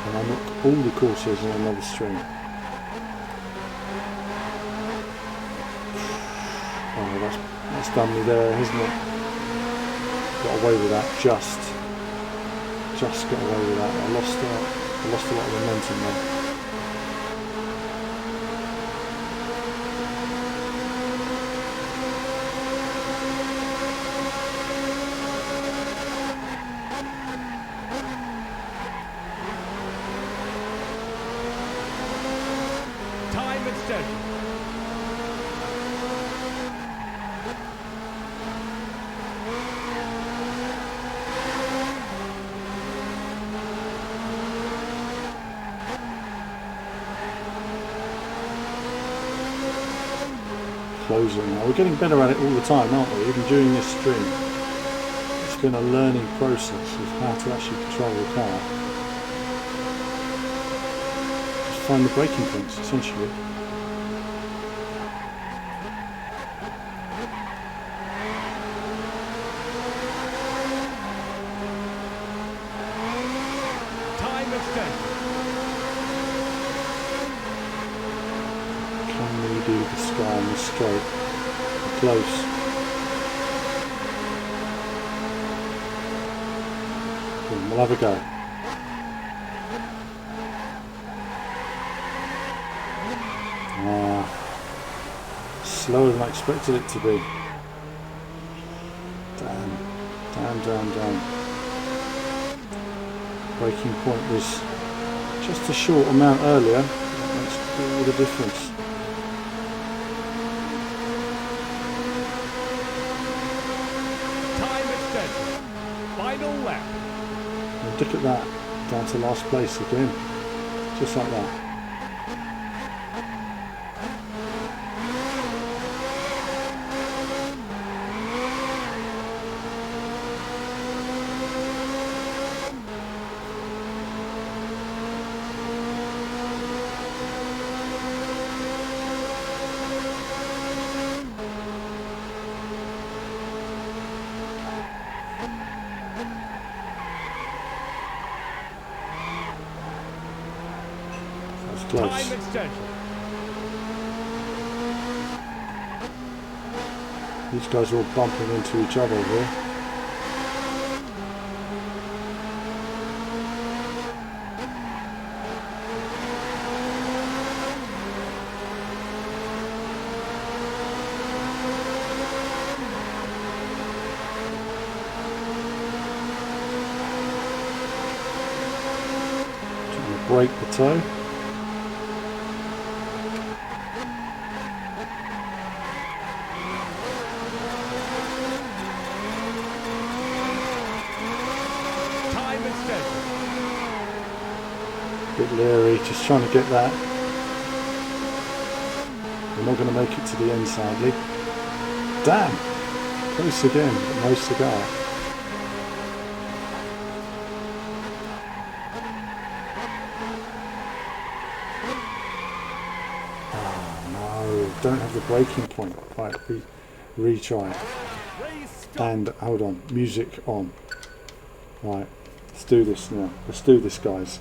and unlock all the courses in another stream. Oh, that's done me there, hasn't it? Got away with that, just got away with that. I lost a lot of momentum there. Now we're getting better at it all the time, aren't we? Even during this stream, it's been a learning process of how to actually control the car. Just find the braking points, essentially. Time extension. Can we do the sky and the straight? Close. We'll have a go. Slower than I expected it to be. Damn. Braking point was just a short amount earlier. That makes all the difference. Final lap. And look at that, down to last place again, just like that. Time extension. These guys are all bumping into each other here. Trying to break the toe. Bit leery, just trying to get that. We're not going to make it to the end, sadly. Damn! Close again, but no cigar. Oh no, don't have the braking point. Right, retry. And hold on, music on. Right, let's do this now. Let's do this, guys.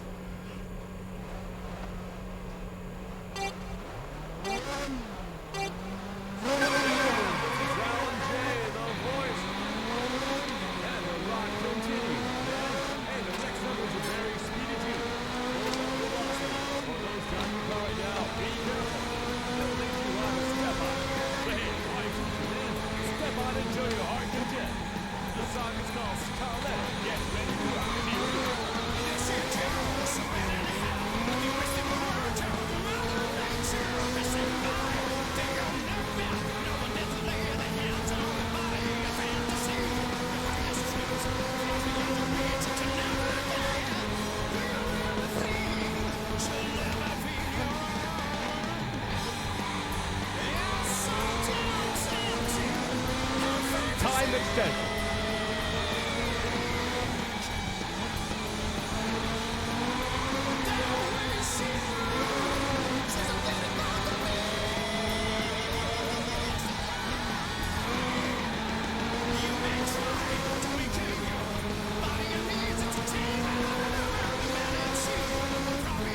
Time extension.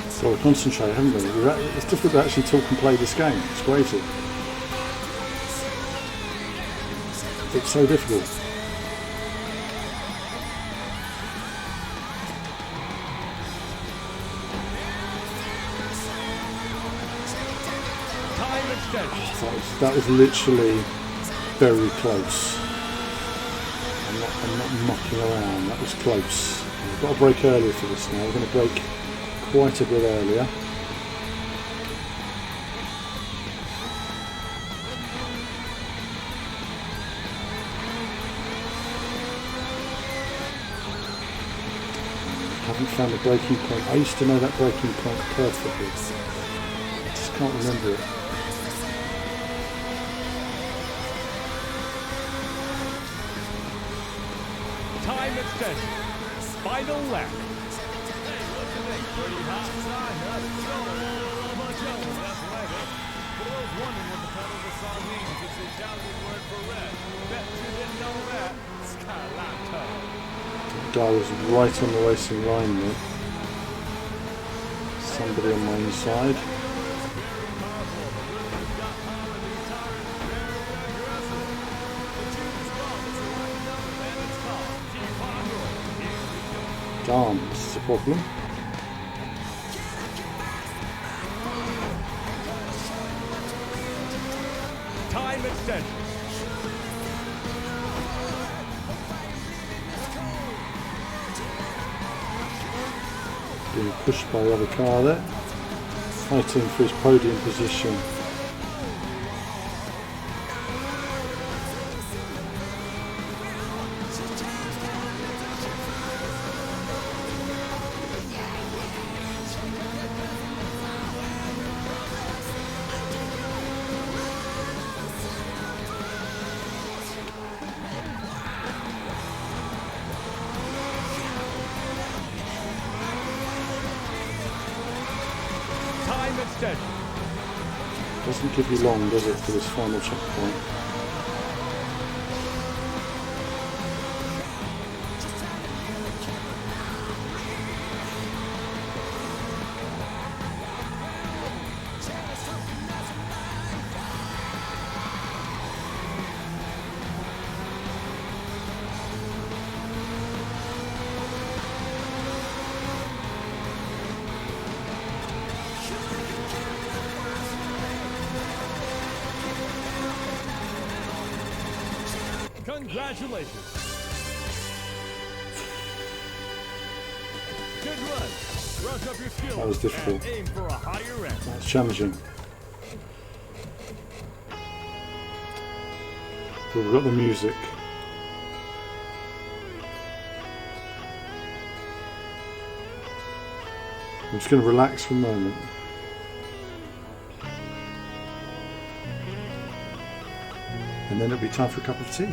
So we concentrate, haven't we? It's difficult to actually talk and play this game. It's crazy. It's so difficult. Time extension. That was literally very close. I'm not mucking around. That was close. We've got to break earlier for this now. We're going to break quite a bit earlier. Haven't found a breaking point. I used to know that breaking point perfectly. I just can't remember it. Time extension. Final lap. Hey, look at me. Pretty hot side, huh? Much yellow, that's right, huh? For those wondering what the pedal of the song means, it's the Italian word for red. Bet you didn't know that. Scarlato. The guy was right on the racing line there. Somebody on my inside. Damn, this is a problem. Time extension. Being pushed by the other car there. Fighting for his podium position. Time extension. Doesn't give you long, does it, for this final checkpoint? Congratulations. Good run. Brush up your skills. That was difficult. And aim for a higher end. That's challenging. But we've got the music. I'm just going to relax for a moment. And then it'll be time for a cup of tea.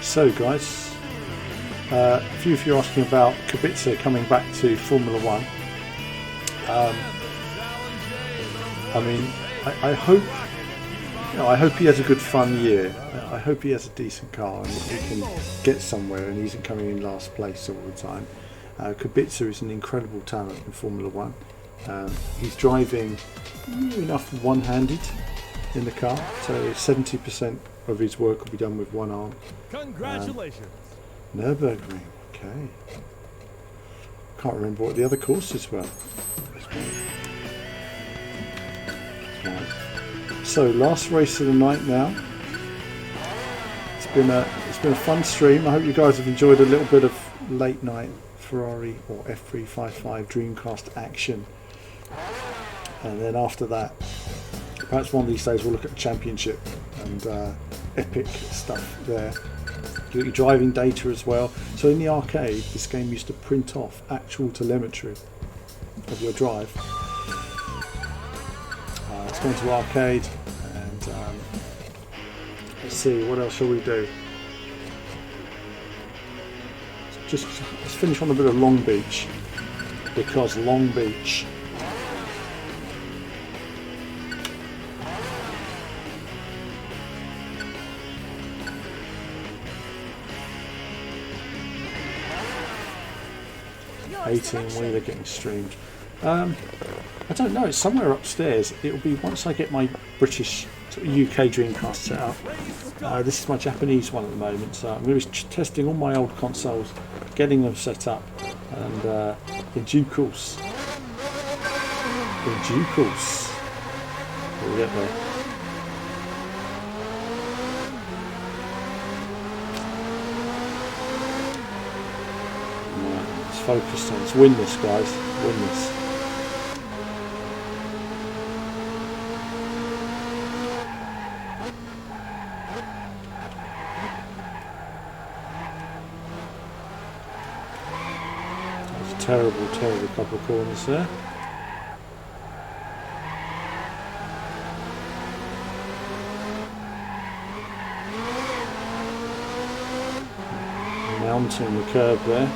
So guys, a few of you are asking about Kubica coming back to Formula One. I mean, I hope, I hope he has a good fun year. I hope he has a decent car and he can get somewhere and he isn't coming in last place all the time. Kubica is an incredible talent in Formula One. He's driving near enough one-handed in the car, so 70% of his work will be done with one arm. Congratulations. Nürburgring, okay. Can't remember what the other courses were. Right. So last race of the night now. It's been a fun stream. I hope you guys have enjoyed a little bit of late night Ferrari or F355 Dreamcast action. And then after that, perhaps one of these days we'll look at the championship and epic stuff there. You got your driving data as well. So in the arcade, this game used to print off actual telemetry of your drive. Let's go into arcade and let's see, what else shall we do? Let's finish on a bit of Long Beach, because Long Beach wheeler getting streamed. I don't know, it's somewhere upstairs. It'll be once I get my British UK Dreamcast set up. This is my Japanese one at the moment, so I'm going to be testing all my old consoles, getting them set up, and in due course, we'll get there. Focused on. Let's win this, guys. Win this. That's a terrible, terrible couple of corners there. Mounting the curb there.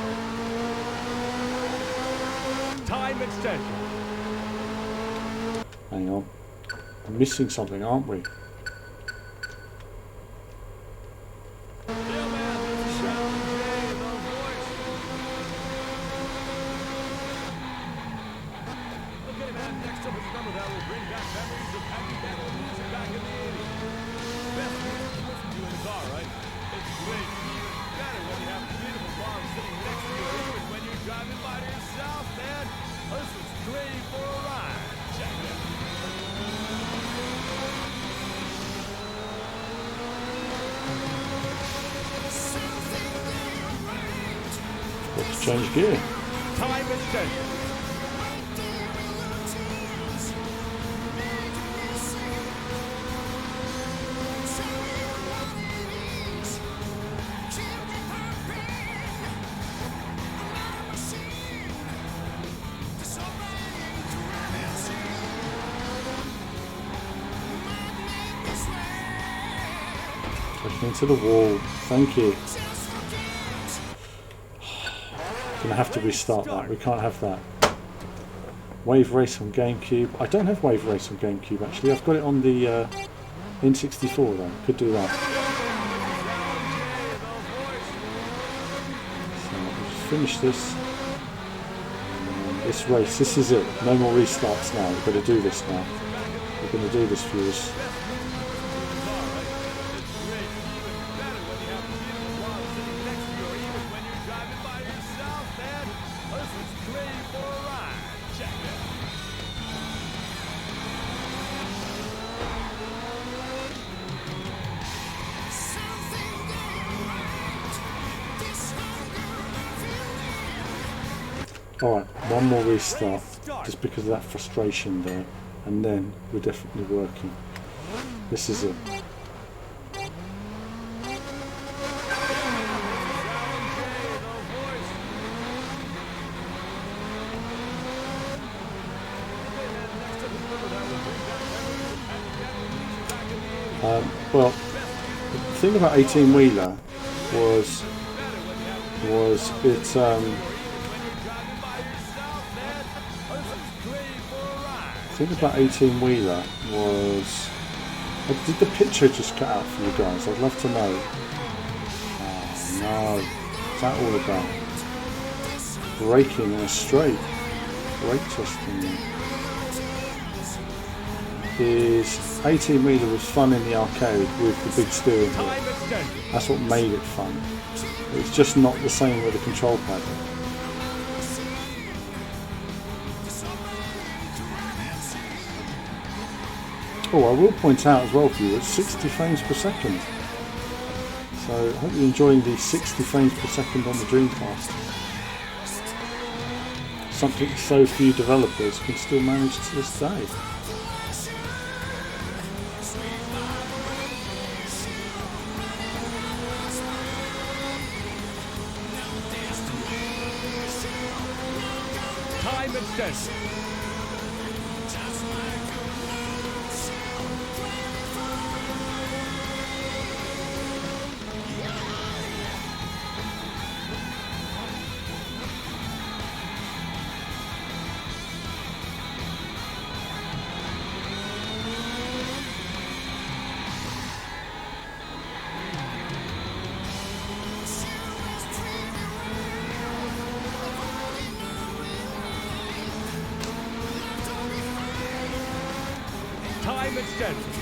Time extension. Hang on. We're missing something, aren't we? Let's change gear. Time extension. Pushing into the wall. Thank you. Gonna have to restart that. We can't have that. Wave Race on GameCube. I don't have Wave Race on GameCube actually. I've got it on the N64 though. Could do that. finish this. This race, this is it. No more restarts now. We've got to do this now. We're going to do this, viewers. Alright, one more restart, just because of that frustration there, and then we're definitely working. This is it. Well, the thing about 18-wheeler was it the thing about 18-wheeler was, did the picture just cut out for you guys? I'd love to know. Oh no, what's that all about? Braking in a straight, brake testing. Is 18-wheeler was fun in the arcade with the big steering wheel. That's what made it fun. It's just not the same with the control pad. Oh, I will point out as well for you, it's 60 frames per second. So I hope you're enjoying the 60 frames per second on the Dreamcast. Something so few developers can still manage to this day. Time extension. Time extension.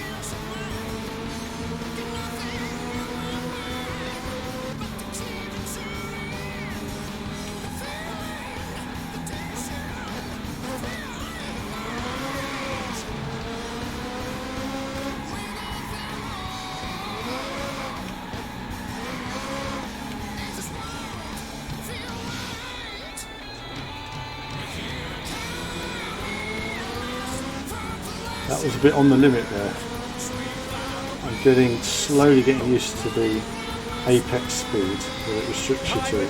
That was a bit on the limit there. I'm slowly getting used to the apex speed that it restricts you to.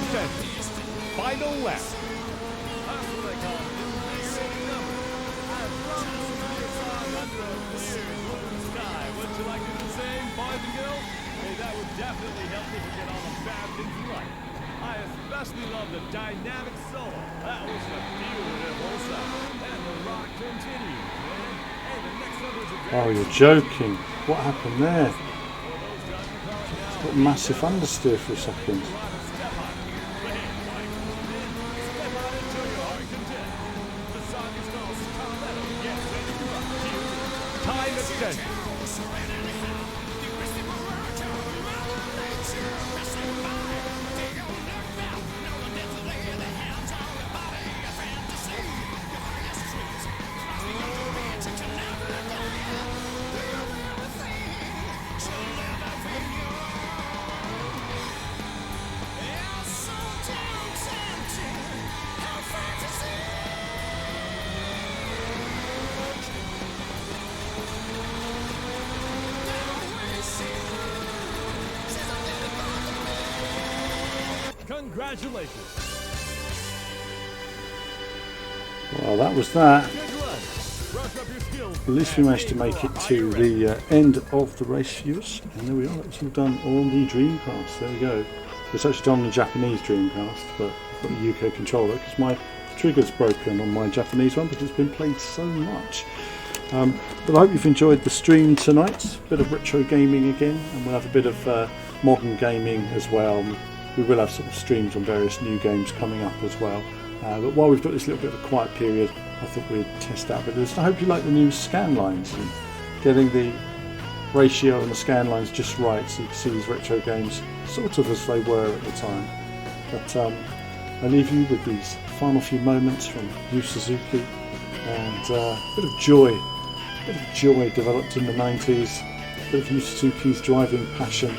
Final lap. Would you like to do the same, boys and girls? Hey, that would definitely help me forget all the bad things in life. I especially love the dynamic solo. That was a beautiful sound. And the rock continues, man. Hey, the next one was a Oh, you're joking. What happened there? It's got massive understeer for a second. Time extension. Congratulations. Well, that was that. Good luck. Brush up your skills. At least we managed to make it to the end of the race, viewers. And there we are. It's all done on the Dreamcast. There we go. It's actually done on the Japanese Dreamcast, but I've got the UK controller because my trigger's broken on my Japanese one because it's been played so much. But I hope you've enjoyed the stream tonight. A bit of retro gaming again, and we'll have a bit of modern gaming as well. we will have sort of streams on various new games coming up as well. But while we've got this little bit of a quiet period, I thought we'd test out a bit of this. I hope you like the new scan lines and getting the ratio and the scan lines just right, so you can see these retro games sort of as they were at the time. But I leave you with these final few moments from Yu Suzuki, and a bit of joy developed in the 90s, a bit of Yu Suzuki's driving passion.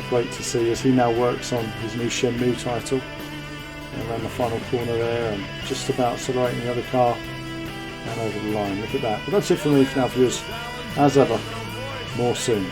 Great to see as he now works on his new Shenmue title. Around the final corner there, and just about accelerating the other car and over the line. Look at that. But that's it for me for now, viewers. As ever, more soon.